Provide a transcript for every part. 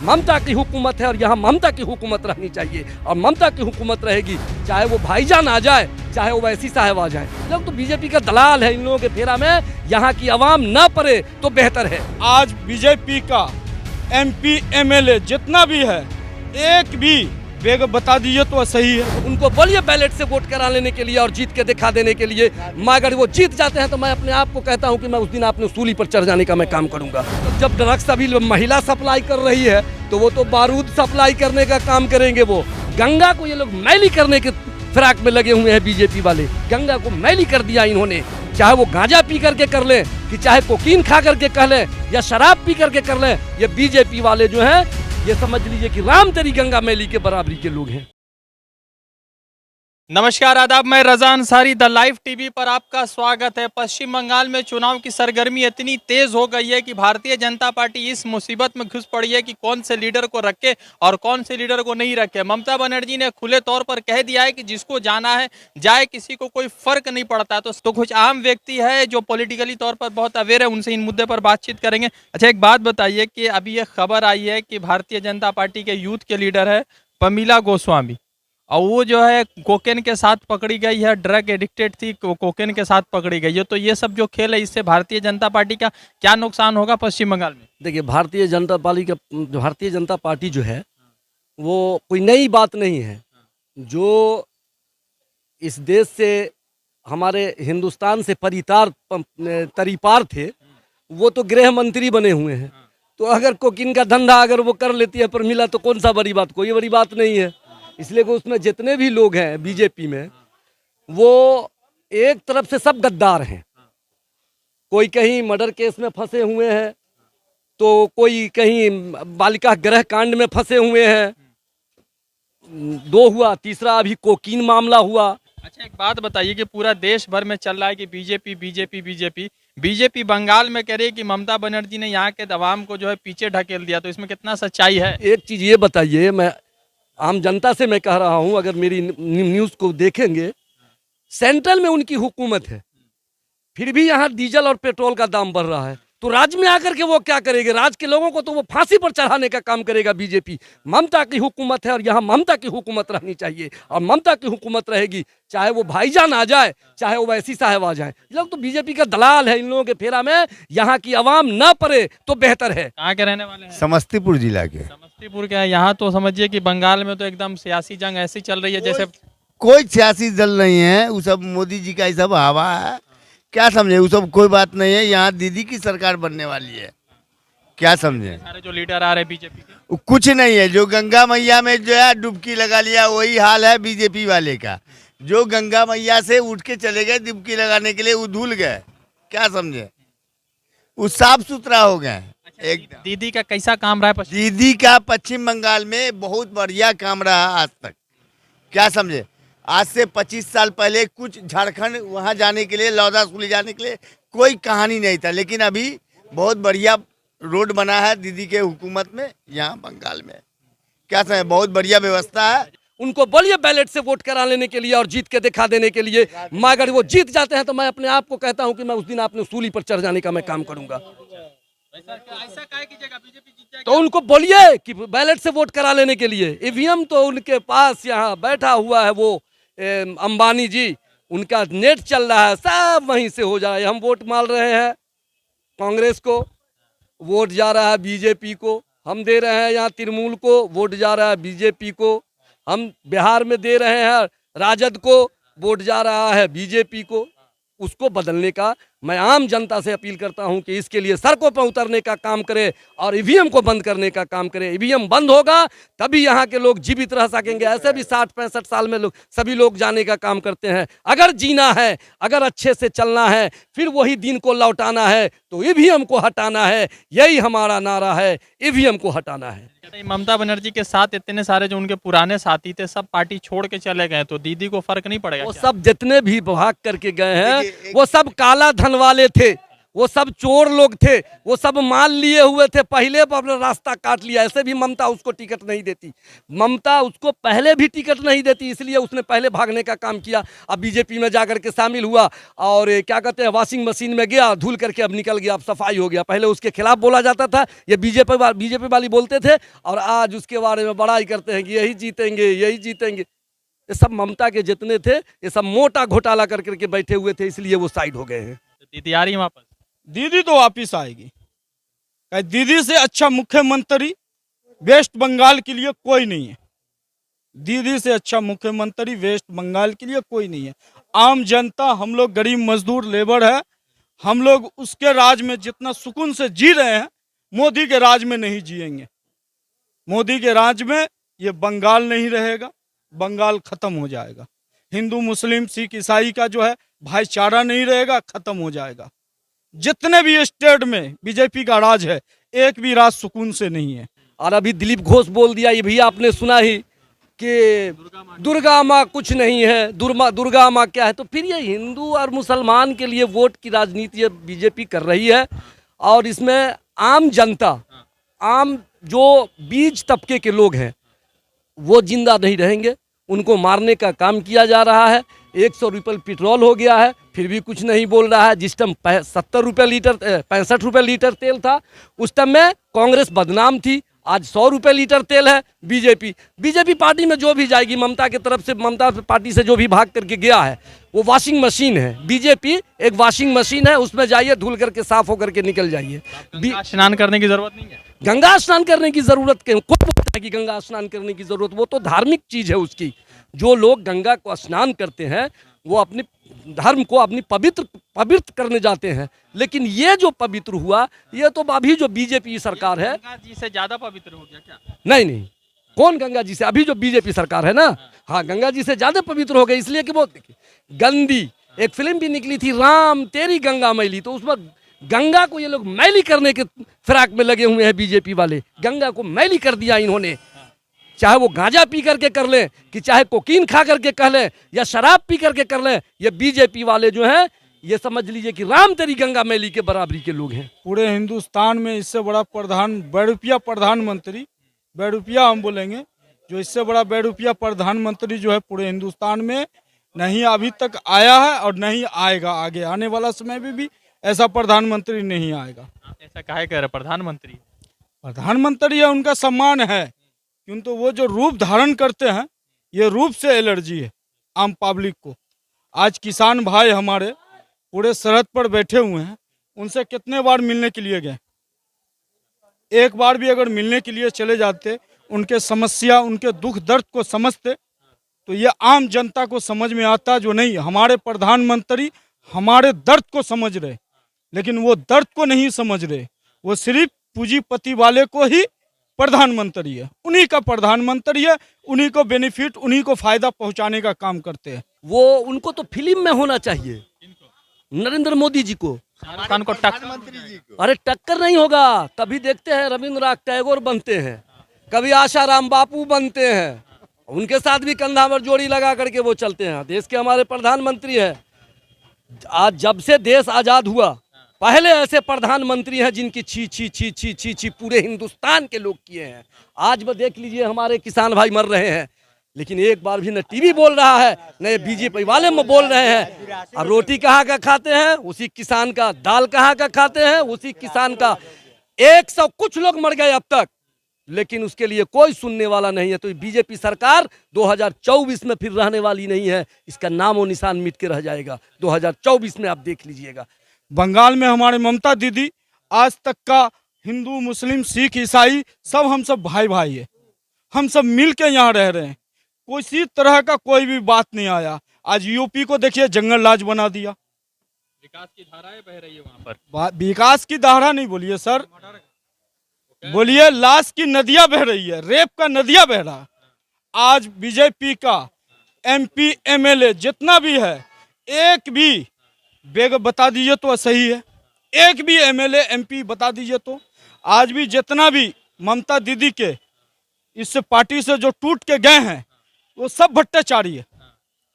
ममता की हुकूमत है और यहाँ ममता की हुकूमत रहनी चाहिए और ममता की हुकूमत रहेगी, चाहे वो भाईजान आ जाए चाहे वो वैसी साहब आ जाए। लोग तो बीजेपी का दलाल है, इन लोगों के फेरा में यहाँ की आवाम न पड़े तो बेहतर है। आज बीजेपी का एमपी एमएलए जितना भी है एक भी बेग बता दीजिए तो सही है। उनको बोलिए बैलेट से वोट करा लेने के लिए और जीत के दिखा देने के लिए। मगर वो जीत जाते हैं तो मैं अपने आप को कहता हूं कि मैं उस दिन अपने सूली पर चढ़ जाने का मैं काम करूंगा। तो जब ड्रग्स अभी महिला सप्लाई कर रही है तो वो तो बारूद सप्लाई करने का काम करेंगे। वो गंगा को ये लोग मैली करने के फिराक में लगे हुए हैं बीजेपी वाले। गंगा को मैली कर दिया इन्होंने, चाहे वो गांजा पी करके कर ले कि चाहे कोकीन खा करके कर ले या शराब पी करके कर ले। ये बीजेपी वाले जो हैं ये समझ लीजिए कि राम तेरी गंगा मैली के बराबरी के लोग हैं। नमस्कार आदाब, मैं रजा अंसारी द लाइव टीवी पर आपका स्वागत है। पश्चिम बंगाल में चुनाव की सरगर्मी इतनी तेज हो गई है कि भारतीय जनता पार्टी इस मुसीबत में घुस पड़ी है कि कौन से लीडर को रखे और कौन से लीडर को नहीं रखे। ममता बनर्जी ने खुले तौर पर कह दिया है कि जिसको जाना है जाए, किसी को कोई फर्क नहीं पड़ता। तो कुछ आम व्यक्ति है जो पॉलिटिकली तौर पर बहुत अवेयर है, उनसे इन मुद्दे पर बातचीत करेंगे। अच्छा, एक बात बताइए कि अभी ये खबर आई है कि भारतीय जनता पार्टी के यूथ के लीडर है पमीला गोस्वामी, और वो जो है कोकेन के साथ पकड़ी गई है, ड्रग एडिक्टेड थी, कोकेन के साथ पकड़ी गई है। तो ये सब जो खेल है इससे भारतीय जनता पार्टी का क्या नुकसान होगा पश्चिम बंगाल में? देखिए, भारतीय जनता पार्टी जो है वो कोई नई बात नहीं है। जो इस देश से हमारे हिंदुस्तान से तरीपार थे वो तो गृह मंत्री बने हुए हैं। तो अगर कोकीन का धंधा अगर वो कर लेती है प्रमिला तो कौन सा बड़ी बात, कोई बड़ी बात नहीं है। इसलिए कि उसमें जितने भी लोग हैं बीजेपी में वो एक तरफ से सब गद्दार हैं। कोई कहीं मर्डर केस में फंसे हुए हैं तो कोई कहीं बालिका गृह कांड में फंसे हुए हैं, 2 हुआ, तीसरा अभी कोकीन मामला हुआ। अच्छा, एक बात बताइए कि पूरा देश भर में चल रहा है कि बीजेपी बंगाल में कह रही है कि ममता बनर्जी ने यहाँ के अवाम को जो है पीछे ढकेल दिया, तो इसमें कितना सच्चाई है? एक चीज ये बताइए, मैं आम जनता से मैं कह रहा हूं, अगर मेरी न्यूज़ को देखेंगे, सेंट्रल में उनकी हुकूमत है, फिर भी यहाँ डीजल और पेट्रोल का दाम बढ़ रहा है। तो राज्य में आकर के वो क्या करेंगे? राज्य के लोगों को तो वो फांसी पर चढ़ाने का काम करेगा बीजेपी। ममता की हुकूमत है और यहाँ ममता की हुकूमत रहनी चाहिए और ममता की हुकूमत रहेगी, चाहे वो भाईजान आ जाए चाहे वो वैसी साहब आ जाए। लोग तो बीजेपी का दलाल है, इन लोगों के फेरा में यहाँ की आवाम न पड़े तो बेहतर है। कहाँ के रहने वाले हैं? समस्तीपुर जिला के। समस्तीपुर के हैं। यहाँ तो समझिए कि बंगाल में तो एकदम सियासी जंग ऐसी चल रही है जैसे कोई सियासी दल नहीं है, वो सब मोदी जी का ही सब हवा है। क्या समझे, वो सब कोई बात नहीं है। यहाँ दीदी की सरकार बनने वाली है, क्या समझे। सारे जो लीडर आ रहे हैं बीजेपी के, वो कुछ नहीं है। जो गंगा मैया में जो है डुबकी लगा लिया, वही हाल है बीजेपी वाले का। जो गंगा मैया से उठ के चले गए डुबकी लगाने के लिए, वो धुल गए, क्या समझे। वो साफ सुथरा हो गए। एक दीदी का कैसा काम रहा है? दीदी का पश्चिम बंगाल में बहुत बढ़िया काम रहा आज तक, क्या समझे। आज से 25 साल पहले कुछ झारखंड वहां जाने के लिए, लौदा सुली जाने के लिए कोई कहानी नहीं था, लेकिन अभी बहुत बढ़िया रोड बना है दीदी के हुकूमत में यहाँ बंगाल में, क्या समझे। बहुत बढ़िया व्यवस्था है। उनको बोलिए बैलेट से वोट करा लेने के लिए और जीत के दिखा देने के लिए। मगर वो जीत जाते हैं तो मैं अपने आप को कहता हूं कि मैं उस दिन अपने सूली पर चढ़ जाने का मैं काम करूंगा। तो उनको बोलिए कि बैलेट से वोट करा लेने के लिए। ईवीएम तो उनके पास यहाँ बैठा हुआ है वो अंबानी जी, उनका नेट चल रहा है, सब वहीं से हो जाए। हम वोट मार रहे हैं कांग्रेस को, वोट जा रहा है बीजेपी को। हम दे रहे हैं यहाँ तृणमूल को, वोट जा रहा है बीजेपी को। हम बिहार में दे रहे हैं राजद को, वोट जा रहा है बीजेपी को। उसको बदलने का मैं आम जनता से अपील करता हूं कि इसके लिए सड़कों पर उतरने का काम करे और ईवीएम को बंद करने का काम करे। ईवीएम बंद होगा तभी यहाँ के लोग जीवित रह सकेंगे। ऐसे भी 60-65 साल में लोग सभी लोग जाने का काम करते हैं। अगर जीना है, अगर अच्छे से चलना है, फिर वही दिन को लौटाना है तो ईवीएम को हटाना है। यही हमारा नारा है, ईवीएम को हटाना है। ममता बनर्जी के साथ इतने सारे जो उनके पुराने साथी थे सब पार्टी छोड़ के चले गए, तो दीदी को फर्क नहीं पड़ेगा? वो सब जितने भी भाग करके गए हैं वो सब काला धन वाले थे। वो सब चोर लोग थे, वो सब माल लिए हुए थे, पहले अपना रास्ता काट लिया। ऐसे भी ममता उसको टिकट नहीं देती, ममता उसको पहले भी टिकट नहीं देती, इसलिए उसने पहले भागने का काम किया। अब बीजेपी में जाकर के शामिल हुआ और क्या कहते हैं वॉशिंग मशीन में गया, धुल करके अब निकल गया, अब सफाई हो गया। पहले उसके खिलाफ बोला जाता था, ये बीजेपी वाली बोलते थे, और आज उसके बारे में बड़ाई करते हैं कि यही जीतेंगे, यही जीतेंगे। ये सब ममता के जितने थे ये सब मोटा घोटाला कर करके बैठे हुए थे, इसलिए वो साइड हो गए हैं। दीदी आ रही है वापस? दीदी तो वापिस आएगी। दीदी से अच्छा मुख्यमंत्री वेस्ट बंगाल के लिए कोई नहीं है। दीदी से अच्छा मुख्यमंत्री वेस्ट बंगाल के लिए कोई नहीं है। आम जनता, हम लोग गरीब मजदूर लेबर है, हम लोग उसके राज में जितना सुकून से जी रहे हैं, मोदी के राज में नहीं जिएंगे। मोदी के राज में ये बंगाल नहीं रहेगा, बंगाल खत्म हो जाएगा। हिंदू मुस्लिम सिख ईसाई का जो है भाईचारा नहीं रहेगा, खत्म हो जाएगा। जितने भी स्टेट में बीजेपी का राज है, एक भी राज सुकून से नहीं है। और अभी दिलीप घोष बोल दिया, ये भी आपने सुना ही कि दुर्गा माँ कुछ नहीं है, दुर्गा माँ क्या है। तो फिर ये हिंदू और मुसलमान के लिए वोट की राजनीति बीजेपी कर रही है, और इसमें आम जनता, आम जो बीज तबके के लोग हैं वो जिंदा नहीं रहेंगे, उनको मारने का काम किया जा रहा है। 100 रुपये पेट्रोल हो गया है, फिर भी कुछ नहीं बोल रहा है। जिस टाइम 70 रुपये लीटर 65 रुपये लीटर तेल था, उस टाइम में कांग्रेस बदनाम थी। आज 100 रुपये लीटर तेल है। बीजेपी पार्टी में जो भी जाएगी, ममता की तरफ से, ममता पार्टी से जो भी भाग करके गया है वो वॉशिंग मशीन है। बीजेपी एक वॉशिंग मशीन है, उसमें जाइए, धुल करके साफ होकर के निकल जाइए। स्नान करने की जरूरत नहीं है? गंगा स्नान करने की जरूरत क्यों? कौन बोलता है कि गंगा स्नान करने की जरूरत? वो तो धार्मिक चीज है उसकी। जो लोग गंगा को स्नान करते हैं वो अपने धर्म को अपनी पवित्र करने जाते हैं। लेकिन ये जो पवित्र हुआ, ये तो अभी जो बीजेपी सरकार है, गंगा जी से ज्यादा पवित्र हो गया क्या? नहीं, कौन गंगा जी से? अभी जो बीजेपी सरकार है ना, हाँ, गंगा जी से ज्यादा पवित्र हो गई। इसलिए कि वो गंदी एक फिल्म भी निकली थी, राम तेरी गंगा मैली, तो उसमें गंगा को ये लोग मैली करने के फिराक में लगे हुए हैं। बीजेपी वाले गंगा को मैली कर दिया इन्होंने। चाहे वो गांजा पी करके कर लें, कि चाहे कोकीन खा करके कर लें, या शराब पी करके कर लें, ये बीजेपी वाले जो हैं, ये समझ लीजिए कि राम तेरी गंगा मैली के बराबरी के लोग हैं। पूरे हिंदुस्तान में इससे बड़ा बेरुपिया प्रधानमंत्री, बेरुपिया हम बोलेंगे, जो इससे बड़ा बेरुपिया प्रधानमंत्री जो है पूरे हिंदुस्तान में नहीं अभी तक आया है और नहीं आएगा। आगे आने वाला समय में भी ऐसा प्रधानमंत्री नहीं आएगा। ऐसा काहे कह रहे? प्रधानमंत्री है, उनका सम्मान है, किंतु वो जो रूप धारण करते हैं, ये रूप से एलर्जी है आम पब्लिक को। आज किसान भाई हमारे पूरे सरहद पर बैठे हुए हैं, उनसे कितने बार मिलने के लिए गए, एक बार भी अगर मिलने के लिए चले जाते, उनके समस्या, उनके दुख दर्द को समझते, तो ये आम जनता को समझ में आता। जो नहीं, हमारे प्रधानमंत्री हमारे दर्द को समझ रहे, लेकिन वो दर्द को नहीं समझ रहे। वो सिर्फ पूंजीपति वाले को ही प्रधानमंत्री है, उन्हीं का प्रधानमंत्री है, उन्हीं को बेनिफिट, उन्हीं को फायदा पहुंचाने का काम करते हैं। वो उनको तो फिल्म में होना चाहिए, नरेंद्र मोदी जी को। शाहरुख खान को टक्कर? अरे टक्कर नहीं होगा, तभी देखते हैं रविंद्रनाथ टैगोर बनते हैं, कभी आशाराम बापू बनते हैं, उनके साथ भी कंधा पर जोड़ी लगा करके वो चलते हैं। देश के हमारे प्रधानमंत्री हैं। आज जब से देश आजाद हुआ, पहले ऐसे प्रधानमंत्री हैं जिनकी छी छी छी छी छी छी पूरे हिंदुस्तान के लोग किए हैं। आज वो देख लीजिए, हमारे किसान भाई मर रहे हैं, लेकिन एक बार भी न टीवी बोल रहा है, न बीजेपी वाले में बोल रहे हैं। और रोटी कहाँ का खाते हैं? उसी किसान का। दाल कहाँ का खाते हैं? उसी किसान का। 100 कुछ लोग मर गए अब तक, लेकिन उसके लिए कोई सुनने वाला नहीं है। तो बीजेपी सरकार 2024 में फिर रहने वाली नहीं है, इसका नाम और निशान मिट के रह जाएगा 2024 में। आप देख लीजिएगा, बंगाल में हमारे ममता दीदी, आज तक का हिंदू मुस्लिम सिख ईसाई सब हम सब भाई भाई है, हम सब मिल के यहाँ रह रहे हैं। किसी तरह का कोई भी बात नहीं आया। आज यूपी को देखिए, जंगल राज बना दिया। विकास की धाराएं बह रही है वहां पर। विकास की धारा नहीं बोलिए सर, बोलिए लाश की नदियां बह रही है, रेप का नदियां बह रहा है। आज बीजेपी का MP MLA जितना भी है, एक भी बेग बता दीजिए तो सही है, एक भी MLA MP बता दीजिए तो। आज भी जितना भी ममता दीदी के इस पार्टी से जो टूट के गए हैं, वो सब भ्रष्टाचारी है,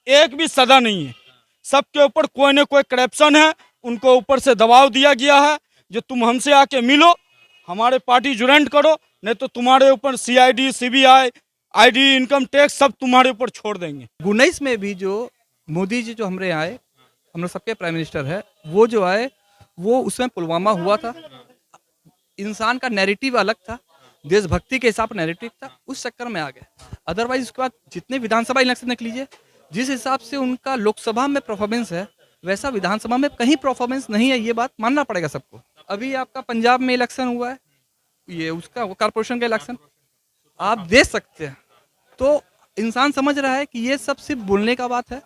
एक भी सदा नहीं है। सबके ऊपर कोई न कोई करप्शन है, उनको ऊपर से दबाव दिया गया है जो तुम हमसे आके मिलो, हमारे पार्टी ज्वाइन करो, नहीं तो तुम्हारे ऊपर CID CBI ID income tax सब तुम्हारे ऊपर छोड़ देंगे। 19 में भी जो मोदी जी जो हमारे आए, हम लोग सबके प्राइम मिनिस्टर है, वो जो आए वो उसमें पुलवामा हुआ था, इंसान का नैरेटिव अलग था, देशभक्ति के हिसाब नैरेटिव था, उस चक्कर में आ गए। अदरवाइज उसके बाद जितने विधानसभा इलेक्शन देख लीजिए, जिस हिसाब से उनका लोकसभा में परफॉर्मेंस है वैसा विधानसभा में कहीं परफॉर्मेंस नहीं है, ये बात मानना पड़ेगा सबको। अभी आपका पंजाब में इलेक्शन हुआ है, ये उसका कॉर्पोरेशन का इलेक्शन आप देख सकते हैं, तो इंसान समझ रहा है कि ये सब सिर्फ बोलने का बात है।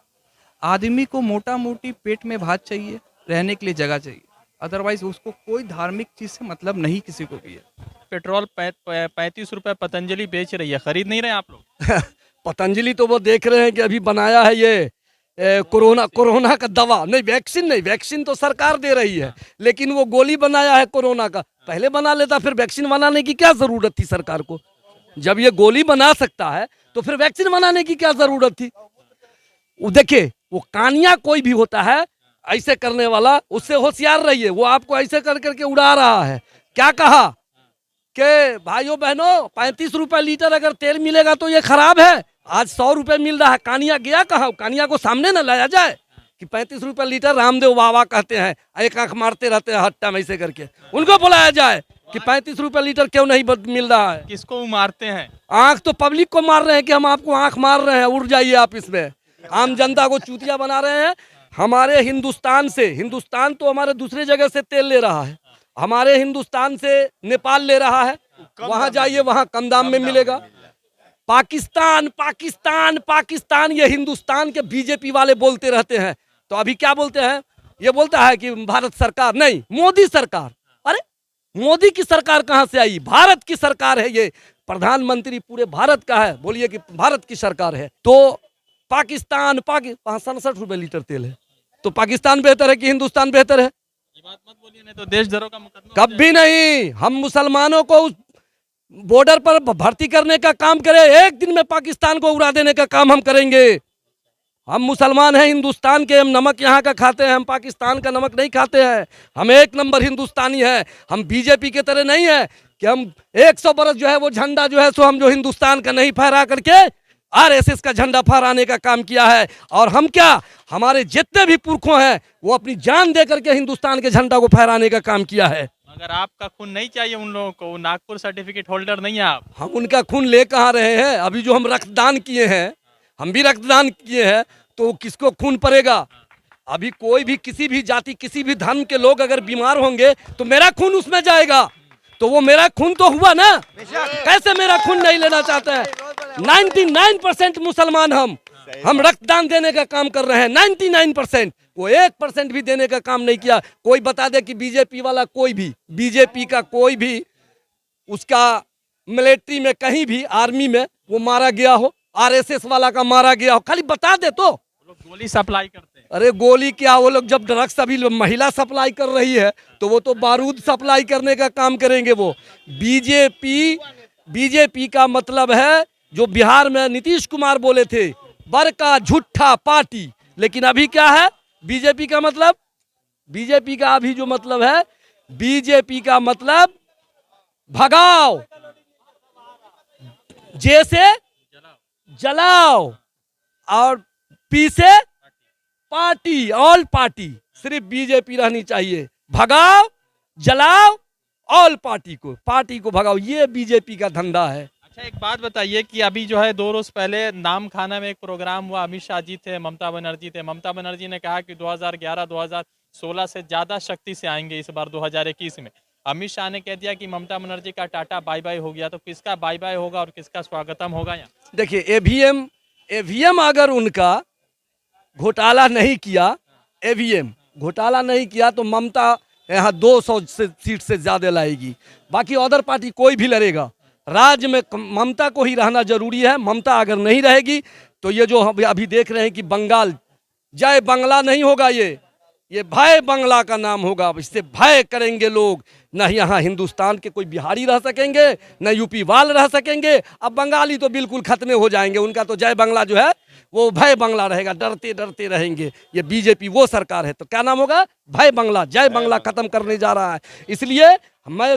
आदमी को मोटा मोटी पेट में भात चाहिए, रहने के लिए जगह चाहिए, अदरवाइज उसको कोई धार्मिक चीज से मतलब नहीं किसी को भी है। पेट्रोल 35 रुपए पतंजलि बेच रही है, खरीद नहीं रहे आप लोग? पतंजलि तो वो देख रहे हैं कि अभी बनाया है ये कोरोना का दवा, नहीं वैक्सीन, नहीं वैक्सीन तो सरकार दे रही है, लेकिन वो गोली बनाया है कोरोना का। पहले बना लेता, फिर वैक्सीन बनाने की क्या जरूरत थी सरकार को? जब ये गोली बना सकता है तो फिर वैक्सीन बनाने की क्या जरूरत थी? वो देखिए, वो कानिया कोई भी होता है ऐसे करने वाला, उससे होशियार रहिए। वो आपको ऐसे कर करके उड़ा रहा है। क्या कहा कि भाइयों बहनों 35 रुपए लीटर अगर तेल मिलेगा तो ये खराब है, आज 100 रुपए मिल रहा है। कानिया गया कहाँ? कानिया को सामने न लाया जाए कि 35 रुपए लीटर रामदेव बाबा कहते हैं, एक आंख मारते रहते हैं हट्टा में ऐसे करके, उनको बुलाया जाए कि 35 रुपए लीटर क्यों नहीं मिल रहा है। किसको मारते हैं? आंख तो पब्लिक को मार रहे हैं कि हम आपको आंख मार रहे हैं, उड़ जाइए आप इसमें। आम जनता को चूतिया बना रहे हैं। हमारे हिंदुस्तान से, हिंदुस्तान तो हमारे दूसरे जगह से तेल ले रहा है, हमारे हिंदुस्तान से नेपाल ले रहा है, वहां जाइए वहां कम दाम में मिलेगा। पाकिस्तान पाकिस्तान पाकिस्तान ये हिंदुस्तान के बीजेपी वाले बोलते रहते हैं, तो अभी क्या बोलते हैं? ये बोलता है कि भारत सरकार, नहीं मोदी सरकार। अरे मोदी की सरकार कहां से आई? भारत की सरकार है ये, प्रधानमंत्री पूरे भारत का है, बोलिए कि भारत की सरकार है। तो पाकिस्तान वहां 67 रुपए लीटर तेल है, तो पाकिस्तान बेहतर है कि हिंदुस्तान बेहतर है? ये बात मत बोलिए, नहीं तो देशद्रोह का मुकदमा। कभी नहीं। हम मुसलमानों को उस बॉर्डर पर भर्ती करने का काम करें, एक दिन में पाकिस्तान को उड़ा देने का काम हम करेंगे। हम मुसलमान हैं हिंदुस्तान के, हम नमक यहाँ का खाते हैं, हम पाकिस्तान का नमक नहीं खाते हैं। हम एक नंबर हिंदुस्तानी हैं। हम बीजेपी के तरह नहीं है कि हम 100 बरस जो है वो झंडा जो है सो हम जो हिंदुस्तान का नहीं फहरा करके RSS का झंडा फहराने का काम किया है। और हम क्या, हमारे जितने भी पुरखों हैं वो अपनी जान दे करके हिंदुस्तान के झंडा को फहराने का काम किया है। अगर आपका खून नहीं चाहिए उन लोगों को, नागपुर सर्टिफिकेट होल्डर नहीं है आप। हम उनका खून ले कहाँ रहे हैं? अभी जो हम रक्तदान किए हैं, हम भी रक्तदान किए हैं, तो किसको खून पड़ेगा? अभी कोई भी किसी भी जाति किसी भी धर्म के लोग अगर बीमार होंगे तो मेरा खून उसमें जाएगा, तो वो मेरा खून तो हुआ ना। कैसे मेरा खून नहीं लेना चाहते हैं? 99% मुसलमान हम रक्तदान देने का काम कर रहे हैं, 99%। वो 1% भी देने का काम नहीं किया। कोई बता दे कि बीजेपी वाला कोई भी, बीजेपी का कोई भी उसका मिलिट्री में कहीं भी आर्मी में वो मारा गया हो, RSS वाला का मारा गया हो, खाली बता दे तो। लोग गोली सप्लाई करते हैं। अरे गोली क्या, वो लोग जब ड्रग्स अभी महिला सप्लाई कर रही है तो वो तो बारूद सप्लाई करने का काम करेंगे। वो बीजेपी का मतलब है जो बिहार में नीतीश कुमार बोले थे, बड़का झूठा पार्टी। लेकिन अभी क्या है बीजेपी का मतलब? बीजेपी का अभी जो मतलब है, बीजेपी का मतलब भगाओ, जैसे जलाओ, और पी से पार्टी, ऑल पार्टी। सिर्फ बीजेपी रहनी चाहिए। भगाओ, जलाओ, ऑल पार्टी को भगाओ, ये बीजेपी का धंधा है। अच्छा, एक बात बताइए कि अभी जो है 2 रोज पहले नाम खाना में एक प्रोग्राम हुआ, अमित शाह जी थे, ममता बनर्जी थे। ममता बनर्जी ने कहा कि 2011-2016 से ज्यादा शक्ति से आएंगे इस बार 2021 में। अमित शाह ने कह दिया कि ममता बनर्जी का टाटा बाय बाय हो गया, तो किसका बाय बाय होगा और किसका स्वागतम होगा? यहाँ देखिए, ईवीएम अगर उनका घोटाला नहीं किया, ईवीएम घोटाला नहीं किया तो ममता यहाँ 200 सीट से ज्यादा लाएगी। बाकी अदर पार्टी कोई भी लड़ेगा, राज्य में ममता को ही रहना जरूरी है। ममता अगर नहीं रहेगी तो ये जो हम अभी देख रहे हैं कि बंगाल, जय बंगला नहीं होगा, ये भय बंगला का नाम होगा। अब इससे भय करेंगे लोग, न यहाँ हिंदुस्तान के कोई बिहारी रह सकेंगे, न यूपी वाल रह सकेंगे। अब बंगाली तो बिल्कुल खत्म हो जाएंगे, उनका तो जय बंगला जो है वो भय बंगला रहेगा, डरते डरते रहेंगे। ये बीजेपी वो सरकार है तो क्या नाम होगा? भय बंगला। जय बंगला खत्म करने जा रहा है। इसलिए मैं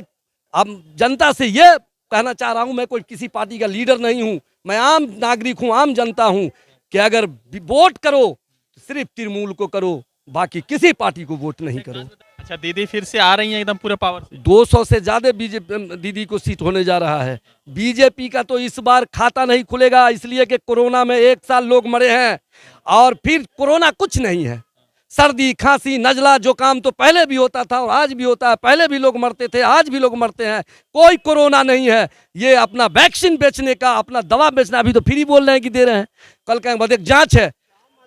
अब जनता से ये कहना चाह रहा हूँ, मैं कोई किसी पार्टी का लीडर नहीं हूँ, मैं आम नागरिक हूँ, आम जनता हूँ, कि अगर वोट करो तो सिर्फ तृणमूल को करो, बाकी किसी पार्टी को वोट नहीं करो। अच्छा, दीदी फिर से आ रही हैं एकदम पूरे पावर से। 200 से ज्यादा बीजेपी दीदी को सीट होने जा रहा है। बीजेपी का तो इस बार खाता नहीं खुलेगा, इसलिए कि कोरोना में 1 साल लोग मरे हैं और फिर कोरोना कुछ नहीं है। सर्दी खांसी नजला जुकाम तो पहले भी होता था और आज भी होता है, पहले भी लोग मरते थे, आज भी लोग मरते हैं, कोई कोरोना नहीं है। ये अपना वैक्सीन बेचने का, अपना दवा बेचना, अभी तो फ्री बोल रहे हैं कि दे रहे हैं। कल कहें बाद एक जांच है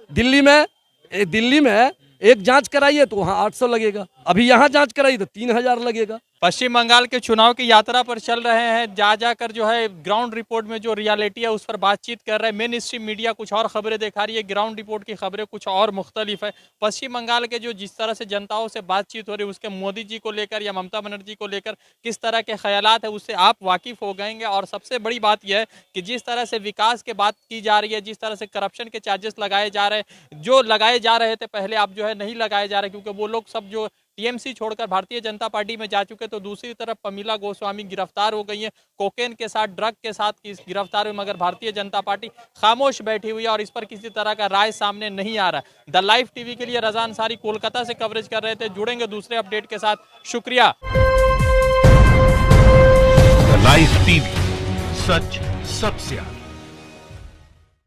दिल्ली में एक जांच कराइए तो वहाँ 800 लगेगा, अभी यहाँ जांच कराइए तो 3000 लगेगा। पश्चिम बंगाल के चुनाव की यात्रा पर चल रहे हैं, जा जाकर जो है ग्राउंड रिपोर्ट में जो रियलिटी है उस पर बातचीत कर रहे हैं। मेन स्ट्रीम मीडिया कुछ और खबरें दिखा रही है, ग्राउंड रिपोर्ट की खबरें कुछ और मुख्तलिफ है। पश्चिम बंगाल के जो जिस तरह से जनताओं से बातचीत हो रही है उसके मोदी जी को लेकर या ममता बनर्जी को लेकर किस तरह के ख्यालात है उससे आप वाकिफ हो गएंगे। और सबसे बड़ी बात यह है कि जिस तरह से विकास की बात की जा रही है, जिस तरह से करप्शन के चार्जेस लगाए जा रहे हैं, जो लगाए जा रहे थे पहले, आप जो है नहीं लगाए जा रहे, क्योंकि वो लोग सब जो टीएमसी छोड़कर भारतीय जनता पार्टी में जा चुके। तो दूसरी तरफ पमीला गोस्वामी गिरफ्तार हो गई है कोकेन के साथ, ड्रग के साथ गिरफ्तार हुई, मगर भारतीय जनता पार्टी खामोश बैठी हुई है और इस पर किसी तरह का राय सामने नहीं आ रहा। द लाइव टीवी के लिए रजा अंसारी कोलकाता से कवरेज कर रहे थे। जुड़ेंगे दूसरे अपडेट के साथ, शुक्रिया। लाइव टीवी, सच सबसे आगे।